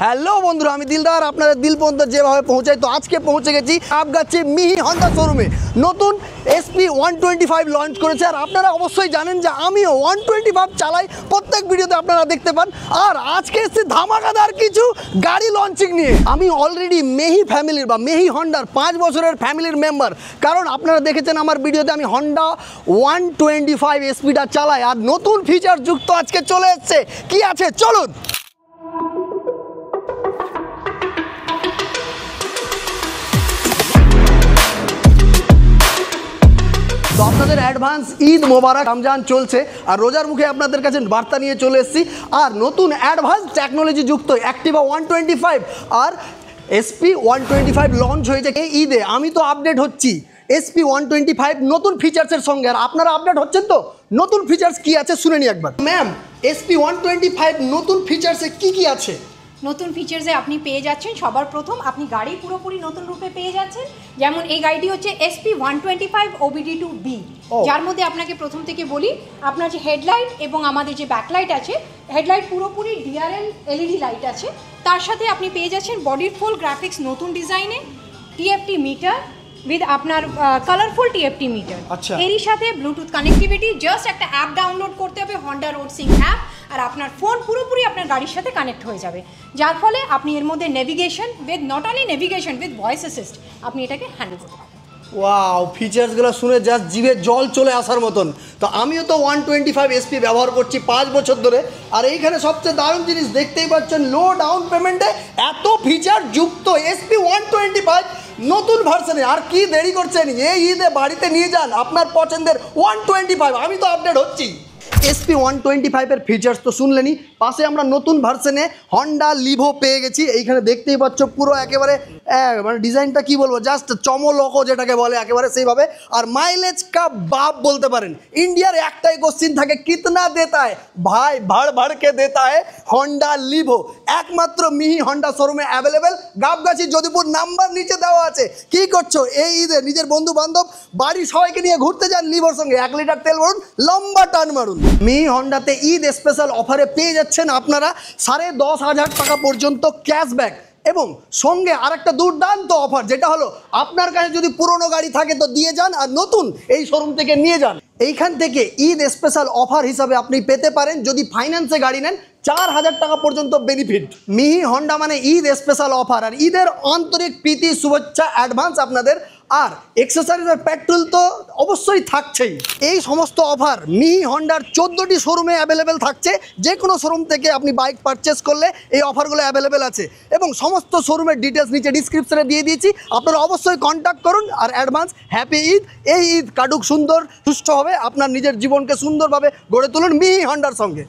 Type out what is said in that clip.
Hello বন্ধুরা, আমি দিলদার আপনাদের দিল পর্যন্ত যেভাবে পৌঁছাই। তো আজকে পৌঁছে গেছি আপগাছি মিহি হন্ডা শোরুমে। নতুন SP 125 লঞ্চ করেছে, আর আপনারা অবশ্যই জানেন যে আমিও 125 চালাই, প্রত্যেক ভিডিওতে আপনারা দেখতে পান। আর আজকে এসেছি ধামাকাদার কিছু গাড়ি লঞ্চিং নিয়ে। আমি অলরেডি মেহি ফ্যামিলির বা মেহি হন্ডার 5 বছরের ফ্যামিলির মেম্বার, কারণ আপনারা দেখেছেন আমার ভিডিওতে আমি হন্ডা 125 SPটা চালাই। আর নতুন ফিচার যুক্ত আজকে চলে এসছে। কি আছে চলুন। তো আপনাদের অ্যাডভান্স ঈদ মোবারক, রমজান চলছে, আর রোজার মুখে আপনাদের কাছে বার্তা নিয়ে চলে এসেছি। আর নতুন অ্যাডভান্স টেকনোলজি যুক্ত অ্যাক্টিভা 125 আর SP 125 লঞ্চ হয়েছে এই ঈদে। আমি তো আপডেট হচ্ছি SP 125 নতুন ফিচার্সের সঙ্গে, আর আপনারা আপডেট হচ্ছেন। তো নতুন ফিচার্স কি আছে শুনে নি একবার। ম্যাম, SP 125 নতুন ফিচার্সে কি আছে? নতুন ফিচার্সে আপনি পেয়ে যাচ্ছেন সবার প্রথম আপনি গাড়ি পুরোপুরি নতুন রূপে পেয়ে যাচ্ছেন। যেমন এই গাড়িটি হচ্ছে SP 125 OBD2B, যার মধ্যে আপনাকে প্রথম থেকে বলি, আপনার যে হেডলাইট এবং আমাদের যে ব্যাকলাইট আছে, হেডলাইট পুরোপুরি DRL LED লাইট আছে। তার সাথে আপনি পেয়ে যাচ্ছেন বডির ফুল গ্রাফিক্স নতুন ডিজাইনে, TFT মিটার উইথ আপনার কালারফুল TFT মিটার। এরই সাথে ব্লুটুথ কানেক্টিভিটি। জাস্ট একটা অ্যাপ ডাউনলোড করতে হবে, হন্ডা রোড সিং অ্যাপ, আর আপনার ফোন পুরোপুরি আপনার গাড়ির সাথে কানেক্ট হয়ে যাবে, যার ফলে আপনি এর মধ্যে navigation with not only navigation with voice assist আপনি এটাকে হ্যান্ডেল করতে পারেন। ওয়াও, ফিচার্সগুলো শুনে জাস্ট জিভে জল চলে আসার মতন। তো আমিও তো 125 SP ব্যবহার করছি 5 বছর ধরে। আর এইখানে সবচেয়ে দারুণ জিনিস দেখতেই পাচ্ছেন, লো ডাউন পেমেন্টে এত ফিচার যুক্ত SP 125 নতুন ভার্সনে। আর কি দেরি করছেন, এই ঈদে বাড়িতে নিয়ে যান আপনার পছন্দের 125। আমি তো আপডেট হচ্ছি। SP 125 এর ফিচার্স তো শুনলেনি, পাশে আমরা নতুন ভার্সনে হন্ডা লিভো পেয়ে গেছি। এইখানে দেখতেই পাচ্ছ পুরো একেবারে মানে ডিজাইনটা কি বলবো, জাস্ট চমলকো যেটাকে বলে, একেবারে সেইভাবে। আর মাইলেজ কা বাপ বলতে পারেন। ইন্ডিয়ার একটাই কোশ্চিন থাকে, কিতনা দেতা है ভাই, ভাড় ভাড় কে দেতা है হন্ডা লিভো। একমাত্র মিহি হন্ডা শোরুমে অ্যাভেলেবেল, গাবগাছি যদুপুর, নাম্বার নিচে দেওয়া আছে। কি করছো এই ঈদে, নিজের বন্ধু বান্ধব বাড়ির সবাইকে নিয়ে ঘুরতে যান লিভোর সঙ্গে, 1 লিটার তেল ভরুন, লম্বা টান মারুন। মিহি হন্ডাতে ঈদ স্পেশাল অফারে পেয়ে যাচ্ছেন আপনারা 10,500 টাকা পর্যন্ত ক্যাশব্যাক, এবং সঙ্গে আরেকটা দুর্দান্ত অফার, যেটা হলো আপনার কাছে যদি পুরনো গাড়ি থাকে তো দিয়ে যান, আর নতুন এই শোরুম থেকে নিয়ে যান। এইখান থেকে ঈদ স্পেশাল অফার হিসাবে আপনি পেতে পারেন, যদি ফাইন্যান্সে গাড়ি নেন 4,000 টাকা পর্যন্ত বেনিফিট। মিহি হন্ডা মানে ঈদ স্পেশাল অফার, আর ঈদের আন্তরিক প্রীতি শুভেচ্ছা অ্যাডভান্স আপনাদের। আর এক্সেসরিজ আর পেট্রোল তো অবশ্যই থাকছেই। এই সমস্ত অফার মিহি হন্ডার 14টি শোরুমে অ্যাভেলেবেল থাকছে। যে কোনো শোরুম থেকে আপনি বাইক পারচেস করলে এই অফারগুলো অ্যাভেলেবেল আছে, এবং সমস্ত শোরুমের ডিটেলস নিচে ডিসক্রিপশনে দিয়ে দিয়েছি, আপনারা অবশ্যই কন্ট্যাক্ট করুন। আর অ্যাডভান্স হ্যাপি ঈদ। এই ঈদ কাটুক সুন্দর সুষ্ঠু হবে, আপনার নিজের জীবনকে সুন্দরভাবে গড়ে তুলুন মিহি হন্ডার সঙ্গে।